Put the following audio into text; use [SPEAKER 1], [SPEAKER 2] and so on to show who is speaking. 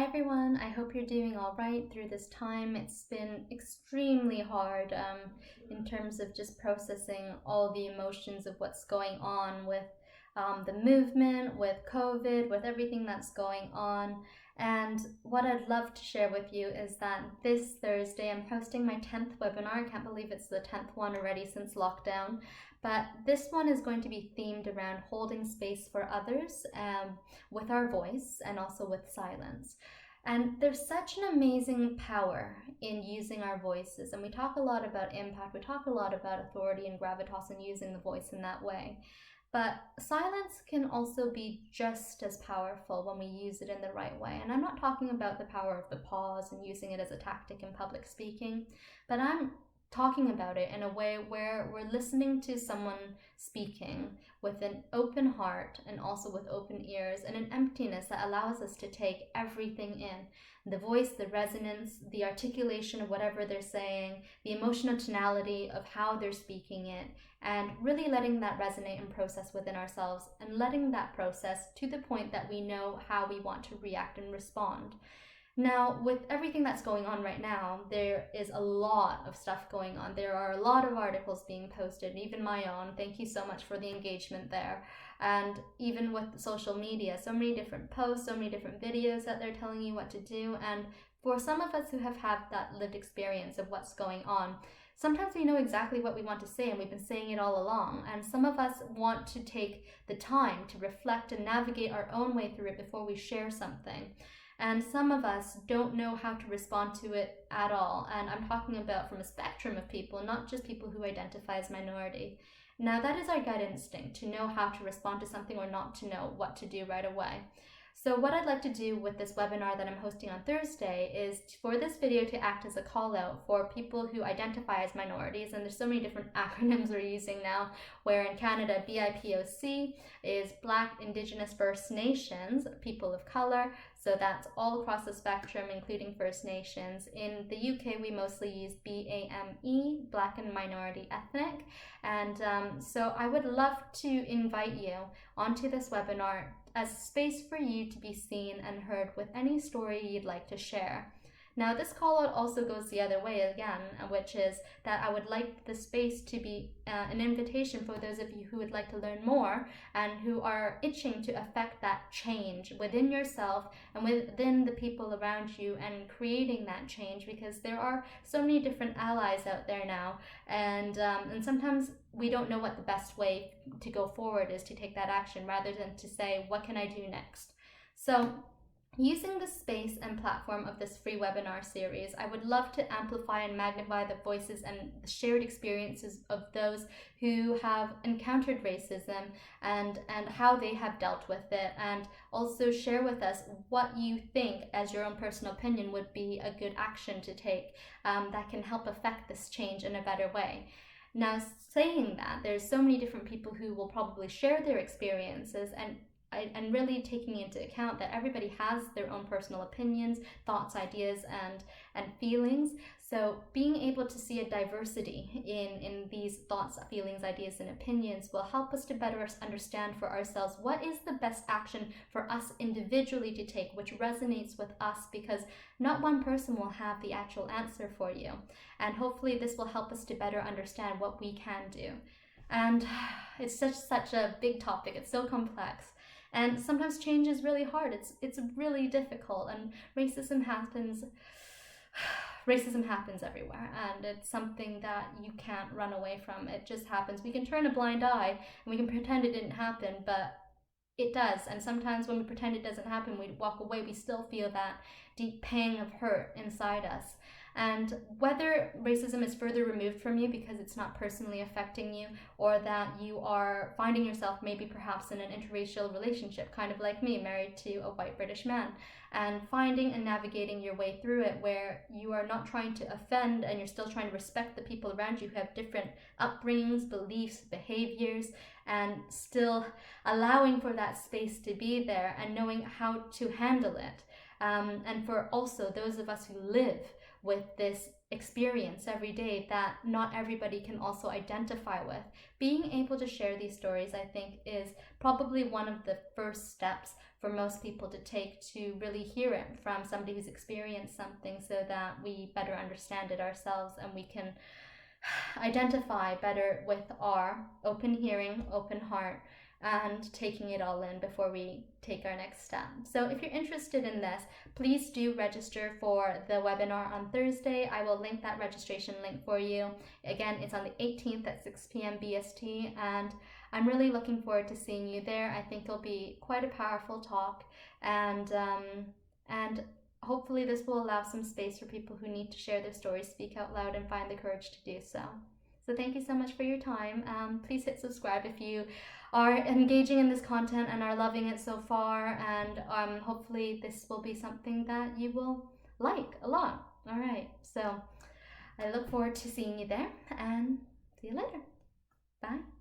[SPEAKER 1] everyone, I hope you're doing all right through this time. It's been extremely hard in terms of just processing all the emotions of what's going on with the movement, with COVID, with everything that's going on. And what I'd love to share with you is that this Thursday I'm hosting my 10th webinar. I can't believe it's the 10th one already since lockdown. But this one is going to be themed around holding space for others with our voice and also with silence. And there's such an amazing power in using our voices. And we talk a lot about impact, we talk a lot about authority and gravitas and using the voice in that way. But silence can also be just as powerful when we use it in the right way. And I'm not talking about the power of the pause and using it as a tactic in public speaking, but I'm talking about it in a way where we're listening to someone speaking with an open heart and also with open ears and an emptiness that allows us to take everything in. The voice, the resonance, the articulation of whatever they're saying, the emotional tonality of how they're speaking it, and really letting that resonate and process within ourselves and letting that process to the point that we know how we want to react and respond. Now, with everything that's going on right now, there is a lot of stuff going on. There are a lot of articles being posted, even my own. Thank you so much for the engagement there. And even with social media, so many different posts, so many different videos that they're telling you what to do. And for some of us who have had that lived experience of what's going on, sometimes we know exactly what we want to say and we've been saying it all along. And some of us want to take the time to reflect and navigate our own way through it before we share something. And some of us don't know how to respond to it at all. And I'm talking about from a spectrum of people, not just people who identify as minority. Now, that is our gut instinct, to know how to respond to something or not to know what to do right away. So what I'd like to do with this webinar that I'm hosting on Thursday is for this video to act as a call out for people who identify as minorities. And there's so many different acronyms we're using now, where in Canada, BIPOC is Black, Indigenous, First Nations, people of color. So that's all across the spectrum, including First Nations. In the UK, we mostly use BAME, Black and Minority Ethnic. And so I would love to invite you onto this webinar as a space for you to be seen and heard with any story you'd like to share. Now, this call out also goes the other way again, which is that I would like the space to be an invitation for those of you who would like to learn more and who are itching to affect that change within yourself and within the people around you and creating that change, because there are so many different allies out there now, and sometimes we don't know what the best way to go forward is to take that action rather than to say, what can I do next? So using the space and platform of this free webinar series, I would love to amplify and magnify the voices and the shared experiences of those who have encountered racism and how they have dealt with it, and also share with us what you think as your own personal opinion would be a good action to take that can help affect this change in a better way. Now, saying that, there's so many different people who will probably share their experiences, and really taking into account that everybody has their own personal opinions, thoughts, ideas, and feelings. So being able to see a diversity in these thoughts, feelings, ideas, and opinions will help us to better understand for ourselves what is the best action for us individually to take, which resonates with us, because not one person will have the actual answer for you. And hopefully this will help us to better understand what we can do. And it's such a big topic. It's so complex. And sometimes change is really hard. It's really difficult, and racism happens everywhere, and it's something that you can't run away from. It just happens. We can turn a blind eye and we can pretend it didn't happen, but it does. And sometimes when we pretend it doesn't happen, we walk away, we still feel that deep pang of hurt inside us. And whether racism is further removed from you because it's not personally affecting you, or that you are finding yourself maybe perhaps in an interracial relationship, kind of like me, married to a white British man, and finding and navigating your way through it where you are not trying to offend and you're still trying to respect the people around you who have different upbringings, beliefs, behaviors, and still allowing for that space to be there and knowing how to handle it. And for also those of us who live with this experience every day that not everybody can also identify with. Being able to share these stories, I think, is probably one of the first steps for most people to take to really hear it from somebody who's experienced something, so that we better understand it ourselves and we can identify better with our open hearing, open heart, and taking it all in before we take our next step. So if you're interested in this, please do register for the webinar on Thursday. I will link that registration link for you. Again, it's on the 18th at 6 p.m. BST, and I'm really looking forward to seeing you there. I think it'll be quite a powerful talk, and hopefully this will allow some space for people who need to share their stories, speak out loud, and find the courage to do so. So thank you so much for your time. Please hit subscribe if you are engaging in this content and are loving it so far, and hopefully this will be something that you will like a lot. All right, so I look forward to seeing you there, and see you later. Bye.